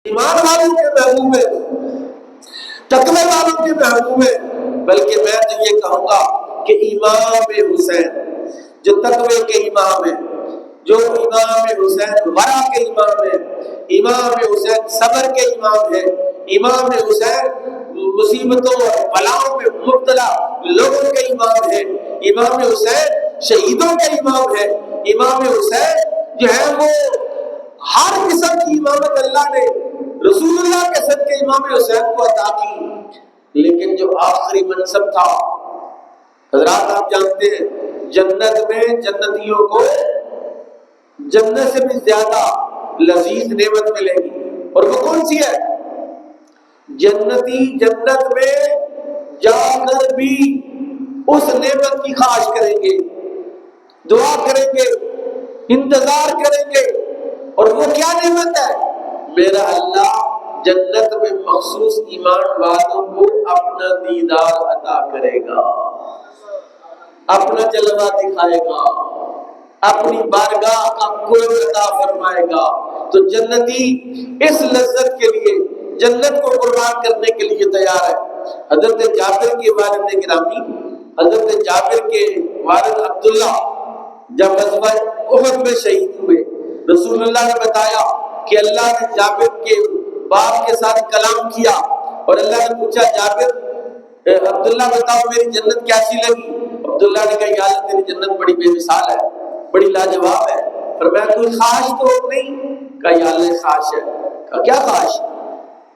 ایمان والوں کے محبوب ہیں، تقوی والوں کے محبوب ہیں۔ بلکہ میں تو یہ کہوں گا کہ امام حسین جو تقوی کے امام ہیں، جو امام حسین ورع کے امام ہیں، امام حسین صبر کے امام ہیں، امام حسین مصیبتوں اور بلاؤں میں مبتلا لوگوں کے امام ہیں، امام حسین شہیدوں کے امام ہیں، امام حسین جو ہے وہ ہر قسم کی امامت اللہ نے رسول اللہ کے صدقے امام حسین کو عطا کی۔ لیکن جو آخری منصب تھا، حضرات آپ جانتے ہیں جنت میں جنتیوں کو جنت سے بھی زیادہ لذیذ نعمت ملے گی، اور وہ کون سی ہے؟ جنتی جنت میں جا کر بھی اس نعمت کی خواہش کریں گے، دعا کریں گے، انتظار کریں گے، اور وہ کیا نعمت ہے؟ میرا اللہ جنت میں مخصوص ایمان والوں کو اپنا دیدار عطا کرے گا، اپنا جلوہ دکھائے گا، اپنی بارگاہ کا قرب عطا فرمائے گا۔ تو جنتی اس لذت کے لیے جنت کو قربان کرنے کے لیے تیار ہے۔ حضرت جابر کے والد گرامی، حضرت جابر کے والد عبداللہ جب غزوہ احد میں شہید ہوئے، رسول اللہ نے بتایا کہ اللہ نے جابر کے باپ کے ساتھ کلام کیا، اور اللہ نے پوچھا جابر عبداللہ بتاؤ میری جنت کیسی لگی؟ عبداللہ نے کہا یا اللہ تیری جنت بڑی بے مثال ہے، بڑی لاجواب ہے۔ فرمایا کوئی خواہش تو نہیں؟ کہا یا اللہ خواہش ہے۔ کہا کیا خواہش؟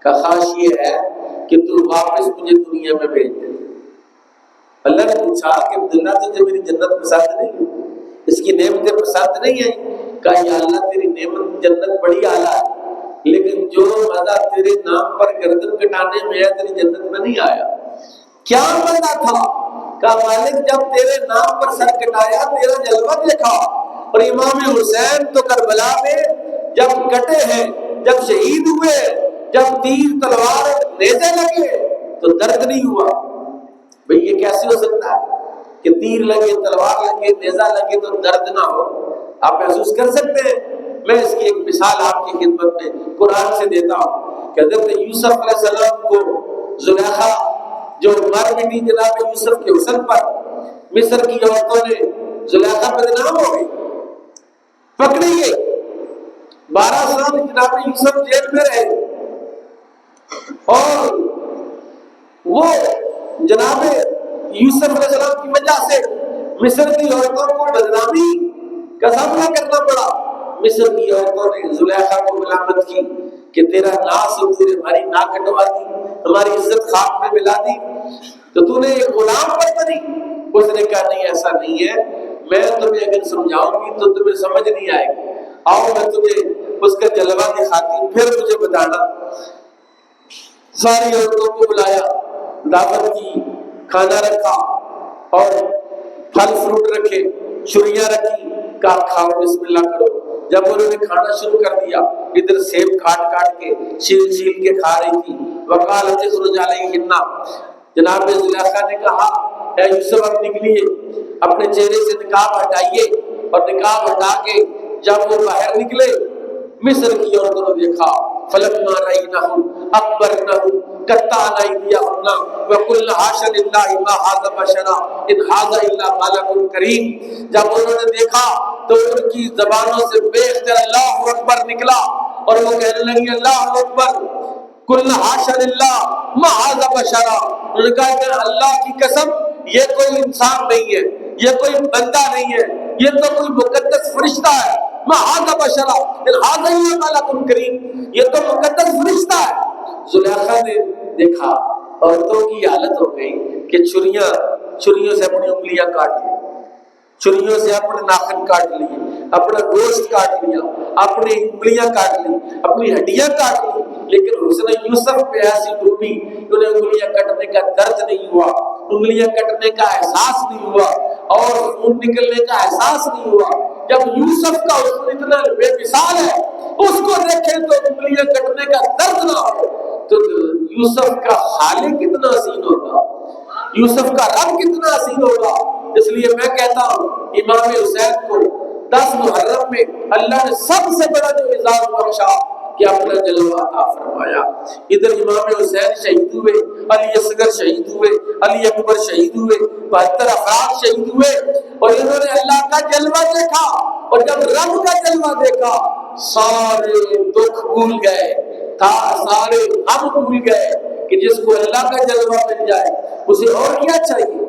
کہا خواہش یہ ہے کہ تو واپس مجھے دنیا میں بھیج دے۔ اللہ نے پوچھا کہ عبداللہ تجھے میری جنت پسند نہیں ہے، اس کی نعمتیں پسند نہیں ہیں؟ کہا یا اللہ تیری نعمت جنت بڑی اعلیٰ ہے، لیکن جو مزہ تیرے نام پر گردن کٹانے میں ہے تیری جنت میں نہیں آیا۔ کیا مزہ تھا؟ کہا مالک جب تیرے نام پر سر کٹایا تیرا جلوہ دیکھا، اور امام حسین تو کربلا میں جب کٹے ہیں، جب شہید ہوئے، جب تیر تلوار نیزے لگے تو درد نہیں ہوا۔ بھئی یہ کیسے ہو سکتا ہے کہ تیر لگے، تلوار لگے، نیزہ لگے تو درد نہ ہو؟ آپ محسوس کر سکتے ہیں؟ میں اس کی ایک مثال آپ کی خدمت میں قرآن سے دیتا ہوں کہ حضرت یوسف علیہ السلام کو زلیخا جو مر مٹی جناب یوسف کے حسن پر، مصر کی عورتوں نے زلیخا بدنام ہو گئی، پکڑی گئی، 12 سال جناب یوسف جیل میں رہے، اور وہ جناب یوسف علیہ السلام کی وجہ سے مصر کی عورتوں کو بدنامی کا سامنا کرنا پڑا۔ مصر کی عورتوں نے زلیخا کو ملامت کی کہ تیرا ناس اور تیرے ہماری ناک کٹوا دی، ہماری عزت خاک میں ملا دی، تو تو نے ایک غلام پر بنی۔ اس نے کہا نہیں ایسا نہیں ہے، میں تمہیں اگر سمجھاؤں گی تو تمہیں سمجھ نہیں آئے گی، آؤ میں تمہیں اس کا جلوہ دکھاتی ہوں پھر مجھے بتانا۔ ساری عورتوں کو بلایا، دعوت کی، کھانا رکھا اور پھل فروٹ رکھے، چھریاں رکھی، کہا کھاؤ بسم اللہ کرو۔ جب انہوں نے کھانا شروع کر دیا، ادھر سیب کاٹ کاٹ کے چھیل چھیل کے کھا رہی تھی۔ وقالت اخرج علیہن، جناب زلیخا نے کہا اے یوسف اب نکلیے، اپنے چہرے سے نقاب ہٹائیے، اور نقاب ہٹا کے جب وہ باہر نکلے مصر کی عورتوں نے دیکھا فلما رأینہ اکبرنہ قطعن ایدیہن وقلن حاش للہ ما ھذا بشرا ان ھذا الا ملک کریم۔ جب انہوں نے دیکھا تو ان کی زبانوں سے بے اختیار اللہ اکبر نکلا، اور وہ کہنے لگی اللہ اکبر، قلن حاش للہ ما ھذا بشرا، انہوں نے کہا کہ اللہ کی قسم یہ کوئی انسان نہیں ہے، یہ کوئی بندہ نہیں ہے، یہ تو کوئی مقدس فرشتہ ہے، ما ھذا بشرا ان ھذا الا ملک کریم، یہ تو مقدس فرشتہ ہے۔ زلیخا نے دیکھا عورتوں کی حالت ہو گئی کہ چھریوں سے اپنی انگلیاں کاٹ لی، چھریوں سے اپنے ناخن کاٹ لیے، اپنا گوشت کاٹ لیا، اپنی انگلیاں کاٹ لی، اپنی ہڈیاں کاٹ لی، لیکن حسن یوسف پہ ایسی ڈوبی انہیں انگلیاں کٹنے کا درد نہیں ہوا، انگلیاں کٹنے کا احساس نہیں ہوا، اور خون نکلنے کا احساس نہیں ہوا۔ جب یوسف کا حسن اتنا بے مثال ہے، اس کو دیکھیں تو انگلیاں کٹنے کا درد نہ ہو، تو یوسف کا خالق کتنا حسین ہوگا، یوسف کا رب کتنا حسین ہوگا۔ اس لیے میں کہتا ہوں امام حسین کو 10 محرم میں اللہ نے سب سے بڑا جو اعزاز بخشا کہ اپنا جلوہ عطا فرمایا۔ ادھر امام حسین شہید ہوئے، علی اصغر شہید ہوئے، علی اکبر شہید ہوئے، 72 افراد شہید ہوئے، اور انہوں نے اللہ کا جلوہ دیکھا، اور جب رب کا جلوہ دیکھا سارے دکھ بھول گئے، سارے غم بھول گئے کہ جس کو اللہ کا جلوہ مل جائے اسے اور کیا چاہیے۔